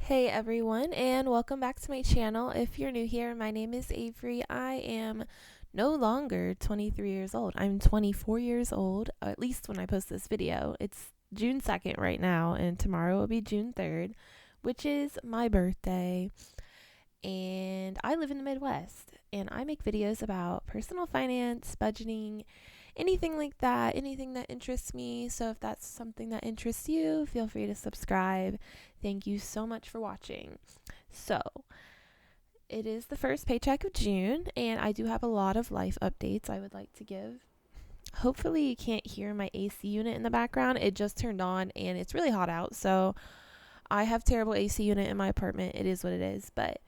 Hey everyone, and welcome back to my channel. If you're new here, my name is Avery. I am no longer 23 years old. I'm 24 years old, at least when I post this video. It's June 2nd right now, and tomorrow will be June 3rd, which is my birthday. And I live in the Midwest, and I make videos about personal finance, budgeting, anything like that, anything that interests me. So if that's something that interests you, feel free to subscribe. Thank you so much for watching. So it is the first paycheck of June, and I do have a lot of life updates I would like to give. Hopefully you can't hear my AC unit in the background. It just turned on and it's really hot out, so I have terrible AC unit in my apartment. It is what it is. But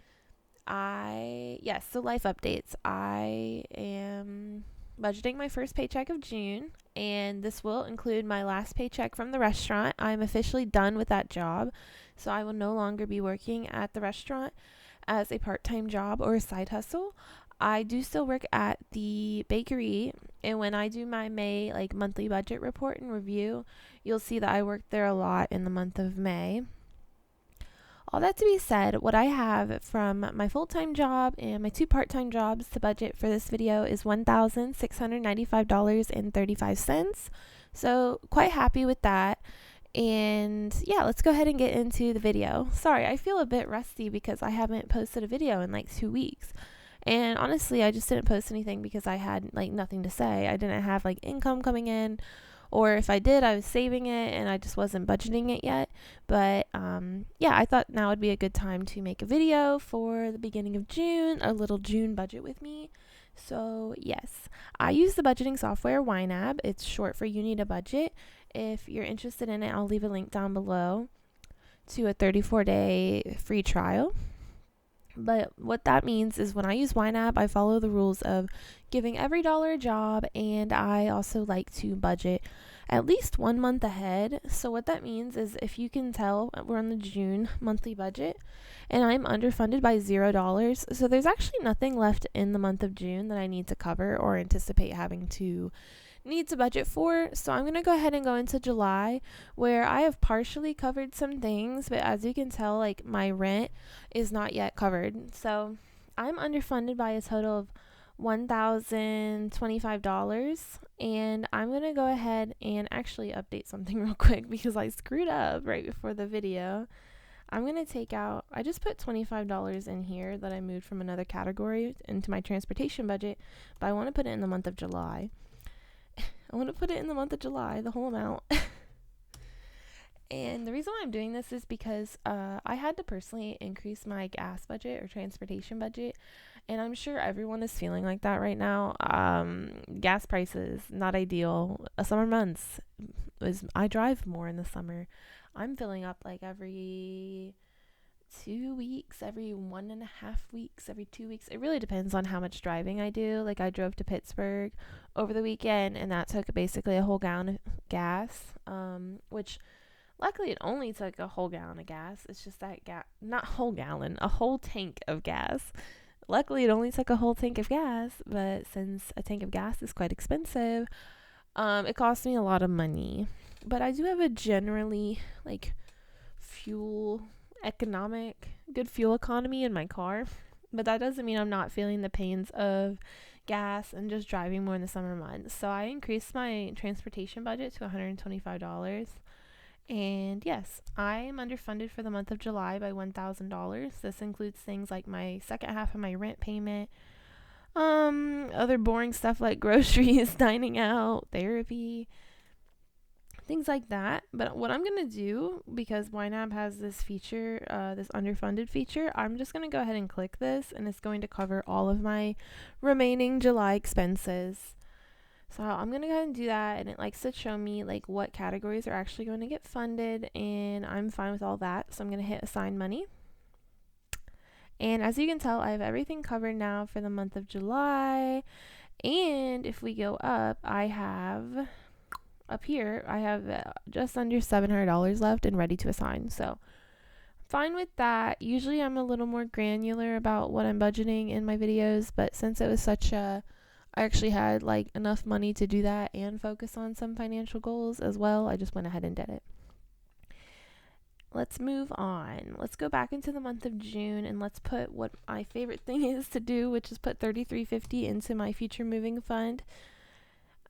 so life updates. I am budgeting my first paycheck of June, and this will include my last paycheck from the restaurant. I'm officially done with that job, so I will no longer be working at the restaurant as a part-time job or a side hustle. I do still work at the bakery, and when I do my May monthly budget report and review, you'll see that I worked there a lot in the month of May. All that to be said, what I have from my full-time job and my two part-time jobs to budget for this video is $1,695.35. So quite happy with that. And yeah, let's go ahead and get into the video. Sorry, I feel a bit rusty because I haven't posted a video in like 2 weeks. And honestly, I just didn't post anything because I had nothing to say. I didn't have income coming in, or if I did, I was saving it and I just wasn't budgeting it yet. But yeah, I thought now would be a good time to make a video for the beginning of June, a little June budget with me. So yes, I use the budgeting software YNAB. It's short for You Need a Budget. If you're interested in it, I'll leave a link down below to a 34-day free trial. But what that means is when I use YNAB, I follow the rules of giving every dollar a job, and I also like to budget at least 1 month ahead. So what that means is, if you can tell, we're on the June monthly budget, and I'm underfunded by $0. So there's actually nothing left in the month of June that I need to cover or anticipate having to need to budget for. So I'm going to go ahead and go into July, where I have partially covered some things, but as you can tell, my rent is not yet covered. So I'm underfunded by a total of $1,025, and I'm going to go ahead and actually update something real quick because I screwed up right before the video. I'm going to take out, I just put $25 in here that I moved from another category into my transportation budget, but I want to put it in the month of July. I want to put it in the month of July, the whole amount. And the reason why I'm doing this is because I had to personally increase my gas budget or transportation budget. And I'm sure everyone is feeling like that right now. Gas prices, not ideal. Summer months, I drive more in the summer. I'm filling up every 2 weeks, every 1.5 weeks, every 2 weeks. It really depends on how much driving I do. I drove to Pittsburgh over the weekend, and that took basically a whole gallon of gas, which luckily it only took a whole gallon of gas. It's just that not whole gallon, a whole tank of gas. Luckily it only took a whole tank of gas, but since a tank of gas is quite expensive, it cost me a lot of money. But I do have a generally good fuel economy in my car, but that doesn't mean I'm not feeling the pains of gas and just driving more in the summer months. So I increased my transportation budget to $125. And yes, I am underfunded for the month of July by $1,000. This includes things like my second half of my rent payment, other boring stuff like groceries, dining out, therapy, things like that. But what I'm going to do, because YNAB has this feature, this underfunded feature, I'm just going to go ahead and click this, and it's going to cover all of my remaining July expenses. So I'm going to go ahead and do that, and it likes to show me what categories are actually going to get funded, and I'm fine with all that. So I'm going to hit assign money. And as you can tell, I have everything covered now for the month of July. And if we go up, up here, I have just under $700 left and ready to assign. So fine with that. Usually I'm a little more granular about what I'm budgeting in my videos, but since it was I actually had enough money to do that and focus on some financial goals as well, I just went ahead and did it. let's move on. Let's go back into the month of June and let's put what my favorite thing is to do, which is put $33.50 into my future moving fund.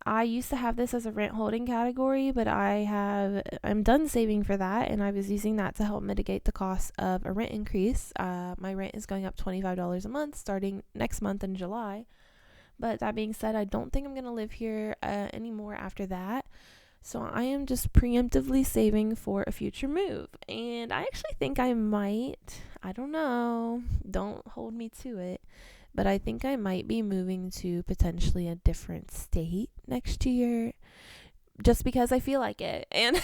I used to have this as a rent holding category, but I'm done saving for that, and I was using that to help mitigate the cost of a rent increase. My rent is going up $25 a month starting next month in July. But that being said, I don't think I'm going to live here anymore after that. So I am just preemptively saving for a future move. And I actually think I might, I don't know, don't hold me to it, but I think I might be moving to potentially a different state next year just because I feel like it. And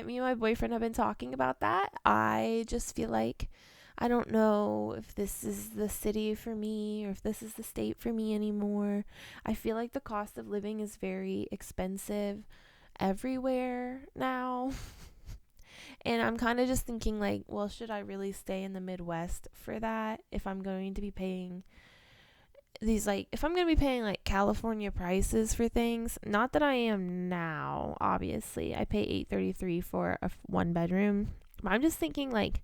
me and my boyfriend have been talking about that. I just feel like I don't know if this is the city for me or if this is the state for me anymore. I feel like the cost of living is very expensive everywhere now. And I'm kind of just thinking like, well, should I really stay in the Midwest for that if I'm going to be paying like California prices for things? Not that I am now, obviously. I pay $833 for a one bedroom. But I'm just thinking like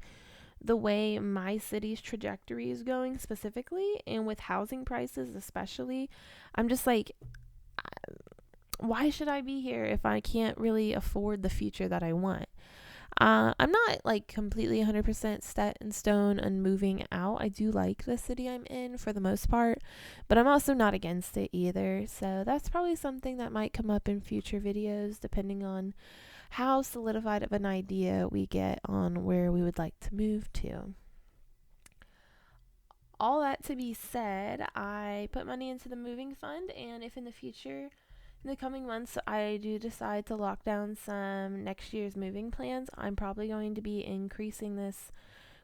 the way my city's trajectory is going specifically, and with housing prices especially, I'm just like, why should I be here if I can't really afford the future that I want? I'm not like completely 100% set in stone on moving out. I do like the city I'm in for the most part, but I'm also not against it either. So that's probably something that might come up in future videos depending on how solidified of an idea we get on where we would like to move to. All that to be said, I put money into the moving fund, and if in the future, in the coming months, I do decide to lock down some next year's moving plans, I'm probably going to be increasing this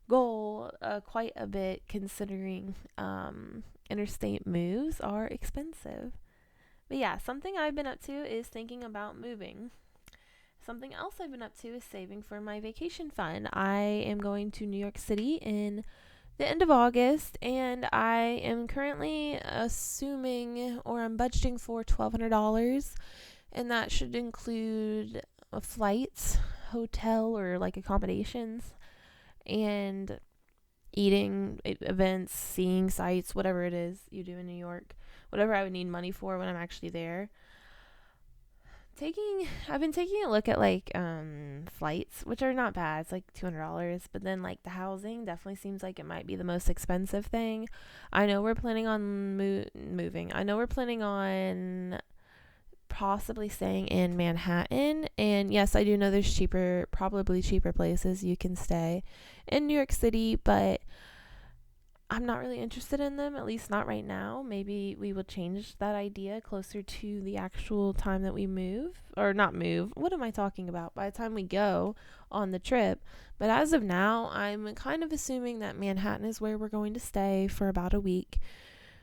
goal quite a bit, considering interstate moves are expensive. But yeah, something I've been up to is thinking about moving. Something else I've been up to is saving for my vacation fund. I am going to New York City in the end of August, and I am currently assuming, or I'm budgeting for $1,200, and that should include flights, hotel, or like accommodations, and eating, events, seeing sights, whatever it is you do in New York, whatever I would need money for when I'm actually there. I've been taking a look at like flights, which are not bad. It's like $200, but then like the housing definitely seems like it might be the most expensive thing. I know we're planning on moving. I know we're planning on possibly staying in Manhattan, and yes, I do know there's probably cheaper places you can stay in New York City, but I'm not really interested in them, at least not right now. Maybe we will change that idea closer to the actual time that we move. Or not move. What am I talking about? By the time we go on the trip. But as of now, I'm kind of assuming that Manhattan is where we're going to stay for about a week,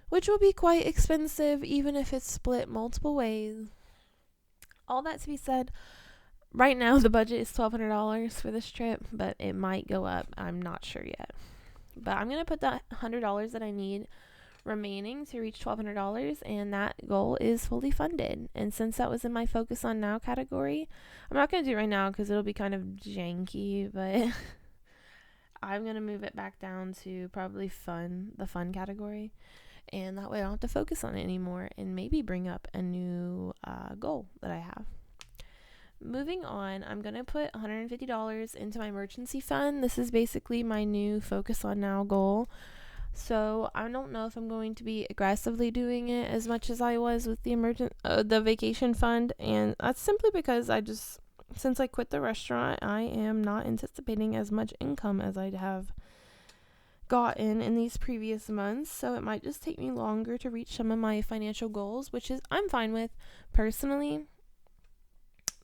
which will be quite expensive even if it's split multiple ways. All that to be said, right now the budget is $1,200 for this trip, but it might go up. I'm not sure yet. But I'm going to put that $100 that I need remaining to reach $1,200, and that goal is fully funded. And since that was in my Focus on Now category, I'm not going to do it right now because it'll be kind of janky, but I'm going to move it back down to probably the fun category. And that way I don't have to focus on it anymore and maybe bring up a new goal that I have. Moving on, I'm going to put $150 into my emergency fund. This is basically my new Focus on Now goal. So I don't know if I'm going to be aggressively doing it as much as I was with the vacation fund. And that's simply because since I quit the restaurant, I am not anticipating as much income as I'd have gotten in these previous months. So it might just take me longer to reach some of my financial goals, which is I'm fine with personally.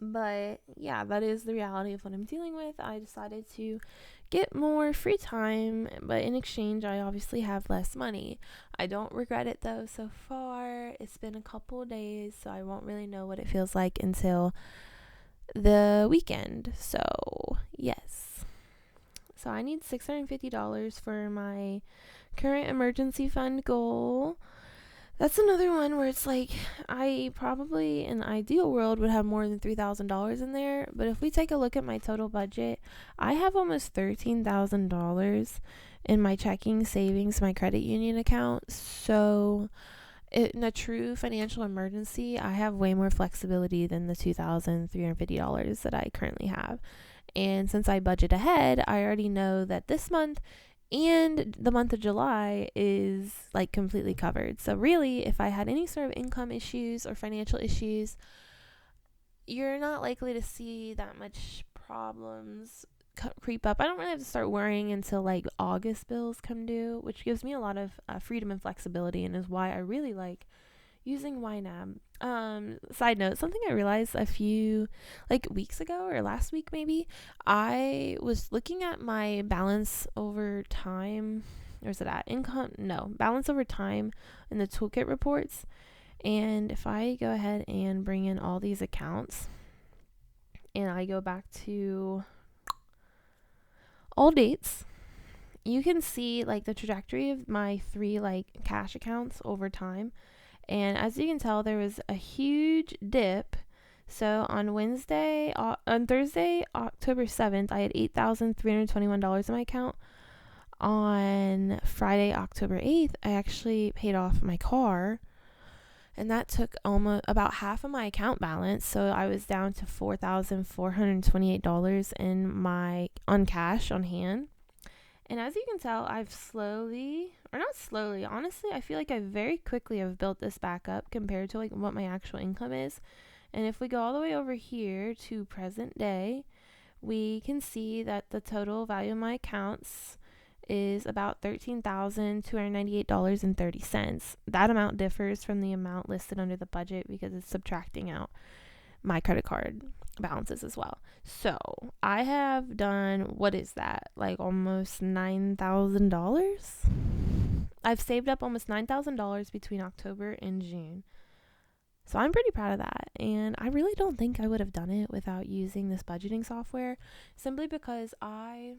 But yeah, that is the reality of what I'm dealing with. I decided to get more free time, but in exchange, I obviously have less money. I don't regret it though so far. It's been a couple of days, so I won't really know what it feels like until the weekend. So, yes. So I need $650 for my current emergency fund goal. That's another one where it's like, I probably in the ideal world would have more than $3,000 in there, but if we take a look at my total budget, I have almost $13,000 in my checking, savings, my credit union account. So in a true financial emergency, I have way more flexibility than the $2,350 that I currently have. And since I budget ahead, I already know that this month and the month of July is like completely covered. So really, if I had any sort of income issues or financial issues, you're not likely to see that much problems creep up. I don't really have to start worrying until like August bills come due, which gives me a lot of freedom and flexibility, and is why I really like using YNAB. Side note, something I realized a few like weeks ago or last week maybe, I was looking at my balance over time. Or is it at income? No, balance over time in the toolkit reports. And if I go ahead and bring in all these accounts and I go back to all dates, you can see like the trajectory of my 3 like cash accounts over time. And as you can tell, there was a huge dip. So on Thursday, October 7th, I had $8,321 in my account. On Friday, October 8th, I actually paid off my car. And that took almost about half of my account balance. So I was down to $4,428 on cash on hand. And as you can tell, I've honestly, I feel like I very quickly have built this back up compared to like what my actual income is. And if we go all the way over here to present day, we can see that the total value of my accounts is about $13,298.30. That amount differs from the amount listed under the budget because it's subtracting out my credit card balances as well. So I have done, what is that? Like almost $9,000? I've saved up almost $9,000 between October and June. So I'm pretty proud of that. And I really don't think I would have done it without using this budgeting software, simply because I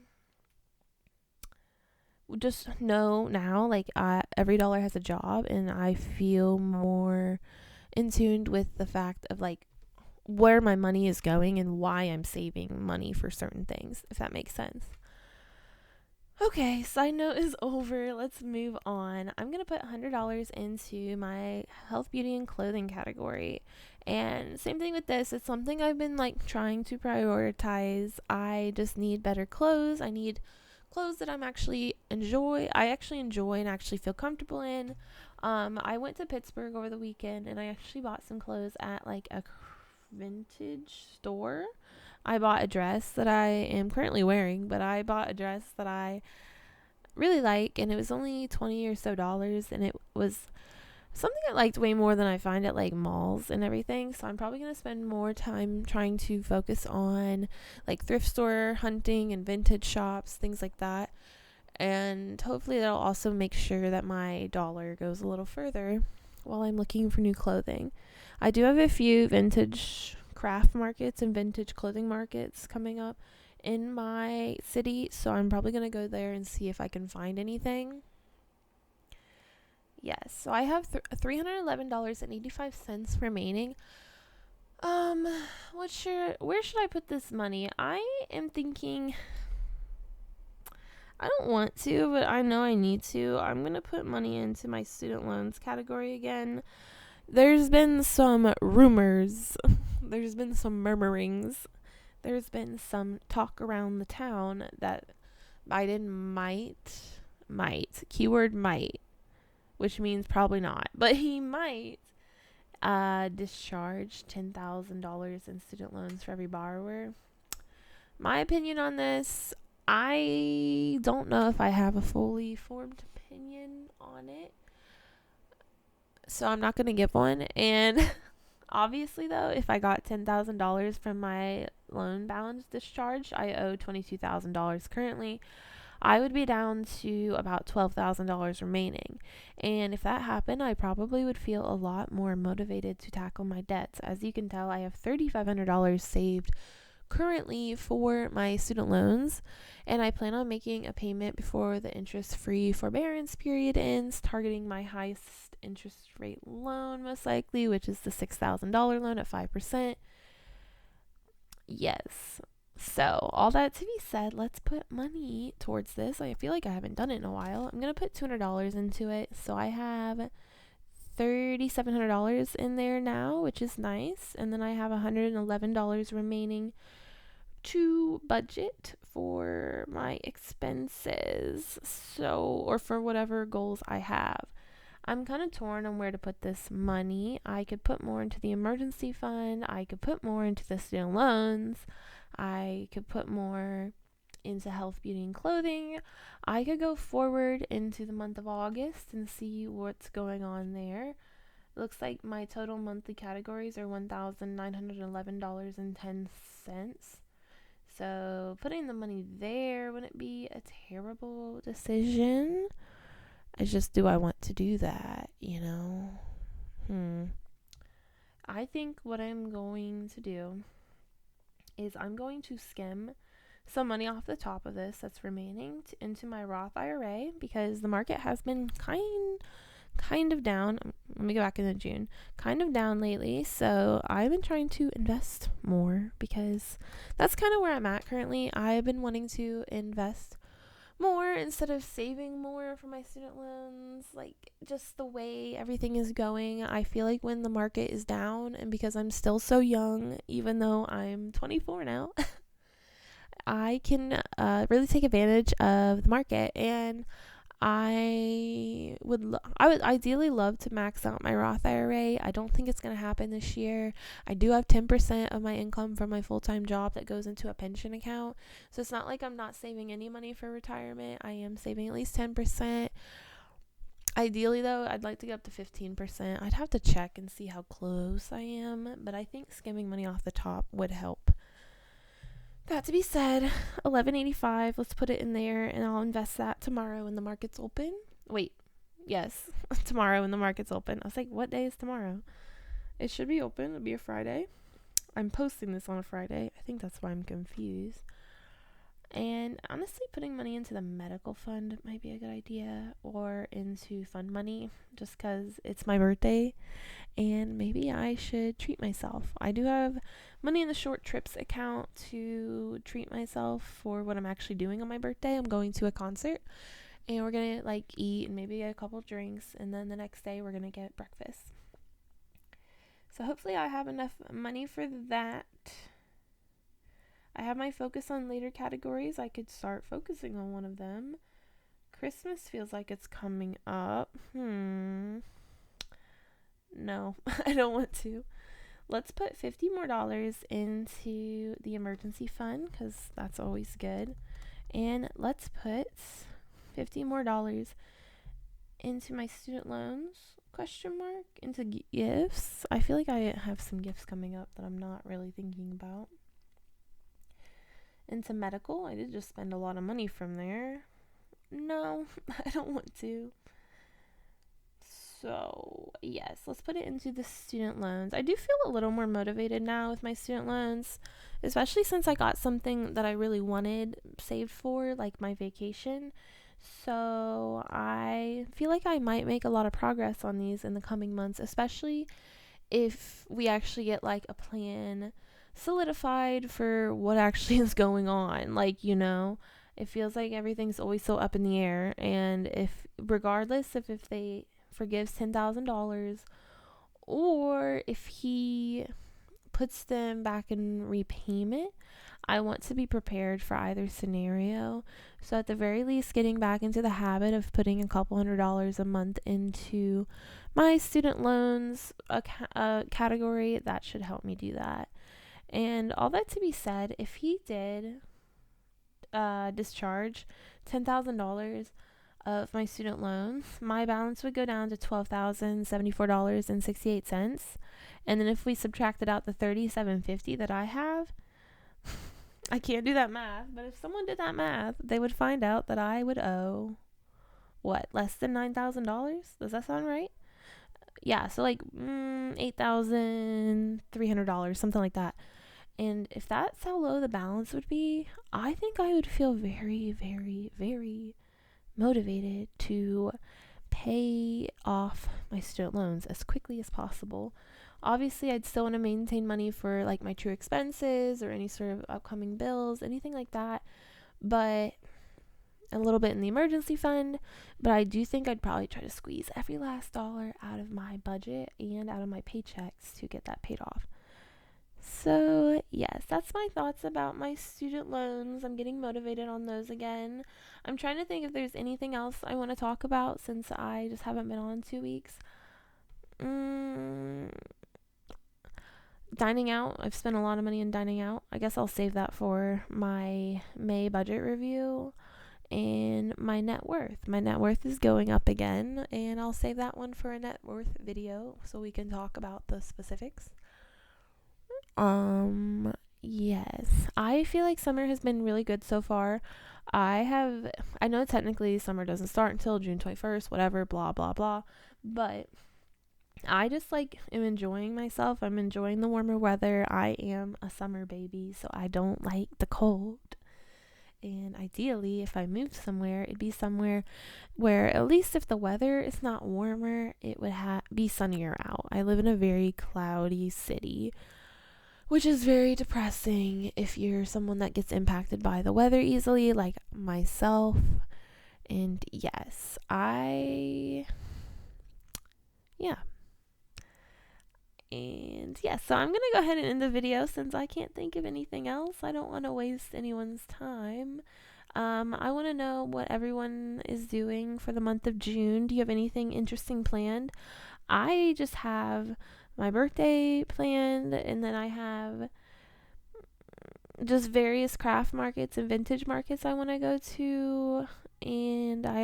just know now, like, every dollar has a job, and I feel more in tune with the fact of like where my money is going and why I'm saving money for certain things, if that makes sense. Okay, side note is over. Let's move on. I'm going to put $100 into my health, beauty, and clothing category. And same thing with this. It's something I've been like trying to prioritize. I just need better clothes. I need clothes that I actually enjoy and actually feel comfortable in. I went to Pittsburgh over the weekend and I actually bought some clothes at like a vintage store. I bought a dress that I am currently wearing, but I bought a dress that I really like, and it was only $20 or so, and it was something I liked way more than I find at like malls and everything. So I'm probably going to spend more time trying to focus on like thrift store hunting and vintage shops, things like that. And hopefully that'll also make sure that my dollar goes a little further while I'm looking for new clothing. I do have a few vintage craft markets and vintage clothing markets coming up in my city, so I'm probably going to go there and see if I can find anything. Yes, so I have $311.85 remaining. Where should I put this money? I am thinking, I don't want to, but I know I need to. I'm going to put money into my student loans category again. There's been some rumors. There's been some murmurings. There's been some talk around the town that Biden keyword might, which means probably not, but he might discharge $10,000 in student loans for every borrower. My opinion on this, I don't know if I have a fully formed opinion on it, so I'm not going to give one. And obviously, though, if I got $10,000 from my loan balance discharged, I owe $22,000 currently. I would be down to about $12,000 remaining. And if that happened, I probably would feel a lot more motivated to tackle my debts. As you can tell, I have $3,500 saved currently for my student loans, and I plan on making a payment before the interest-free forbearance period ends, targeting my highest interest rate loan most likely, which is the $6,000 loan at 5%. Yes. So, all that to be said, let's put money towards this. I feel like I haven't done it in a while. I'm going to put $200 into it. So, I have $3,700 in there now, which is nice. And then I have $111 remaining to budget for my expenses. So, or for whatever goals I have. I'm kind of torn on where to put this money. I could put more into the emergency fund. I could put more into the student loans. I could put more into health, beauty, and clothing. I could go forward into the month of August and see what's going on there. It looks like my total monthly categories are $1,911.10. So putting the money there wouldn't be a terrible decision. It's just, do I want to do that, I think what I'm going to do is I'm going to skim some money off the top of this that's remaining into my Roth IRA, because the market has been kind of down. Let me go back into June. Kind of down lately. So I've been trying to invest more because that's kind of where I'm at currently. I've been wanting to invest more instead of saving more for my student loans. Like, just the way everything is going, I feel like when the market is down, and because I'm still so young, even though I'm 24 now, I can really take advantage of the market. And I would ideally love to max out my Roth IRA. I don't think it's going to happen this year. I do have 10% of my income from my full-time job that goes into a pension account. So it's not like I'm not saving any money for retirement. I am saving at least 10%. Ideally, though, I'd like to get up to 15%. I'd have to check and see how close I am, but I think skimming money off the top would help. That to be said, $11.85, let's put it in there, and I'll invest that tomorrow when the market's open. Wait, yes, tomorrow when the market's open. I was like, what day is tomorrow? It should be open. It'll be a Friday. I'm posting this on a Friday. I think that's why I'm confused. And honestly, putting money into the medical fund might be a good idea, or into fund money, just because it's my birthday, and maybe I should treat myself. I do have money in the short trips account to treat myself for what I'm actually doing on my birthday. I'm going to a concert, and we're gonna eat and maybe get a couple drinks, and then the next day we're gonna get breakfast. So hopefully I have enough money for that. I have my focus on later categories. I could start focusing on one of them. Christmas feels like it's coming up. No, I don't want to. Let's put $50 more into the emergency fund, because that's always good. And let's put $50 more into my student loans, ? Into gifts. I feel like I have some gifts coming up that I'm not really thinking about. Into medical. I did just spend a lot of money from there. No, I don't want to. So, yes, let's put it into the student loans. I do feel a little more motivated now with my student loans, especially since I got something that I really wanted saved for, like my vacation. So, I feel like I might make a lot of progress on these in the coming months, especially if we actually get a plan solidified for what actually is going on. It feels like everything's always so up in the air, and regardless if they forgives $10,000 or if he puts them back in repayment, I want to be prepared for either scenario. So at the very least, getting back into the habit of putting a couple $100s a month into my student loans category, that should help me do that. And all that to be said, if he did discharge $10,000 of my student loans, my balance would go down to $12,074.68. And then if we subtracted out the $3,750 that I have, I can't do that math, but if someone did that math, they would find out that I would owe less than $9,000? Does that sound right? Yeah, so $8,300, something like that. And if that's how low the balance would be, I think I would feel very, very, very motivated to pay off my student loans as quickly as possible. Obviously, I'd still want to maintain money for like my true expenses or any sort of upcoming bills, anything like that, but a little bit in the emergency fund. But I do think I'd probably try to squeeze every last dollar out of my budget and out of my paychecks to get that paid off. So, yes, that's my thoughts about my student loans. I'm getting motivated on those again. I'm trying to think if there's anything else I want to talk about since I just haven't been on 2 weeks. Dining out. I've spent a lot of money in dining out. I guess I'll save that for my May budget review. And my net worth. My net worth is going up again, and I'll save that one for a net worth video so we can talk about the specifics. Yes, I feel like summer has been really good so far. I know technically summer doesn't start until June 21st, whatever, blah, blah, blah. But I just like am enjoying myself. I'm enjoying the warmer weather. I am a summer baby, so I don't like the cold. And ideally, if I moved somewhere, it'd be somewhere where at least if the weather is not warmer, it would be sunnier out. I live in a very cloudy city, which is very depressing if you're someone that gets impacted by the weather easily, like myself. And yes, yeah. And yeah, so I'm going to go ahead and end the video since I can't think of anything else. I don't want to waste anyone's time. I want to know what everyone is doing for the month of June. Do you have anything interesting planned? I just have my birthday planned, and then I have just various craft markets and vintage markets I want to go to. And I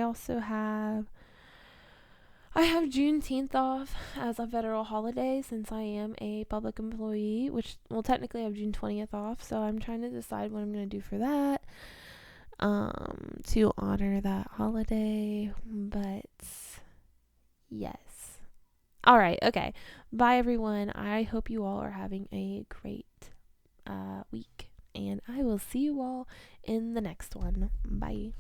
have Juneteenth off as a federal holiday since I am a public employee, which, well, technically I have June 20th off, so I'm trying to decide what I'm going to do for that to honor that holiday. But yes. All right, okay. Bye, everyone. I hope you all are having a great week, and I will see you all in the next one. Bye.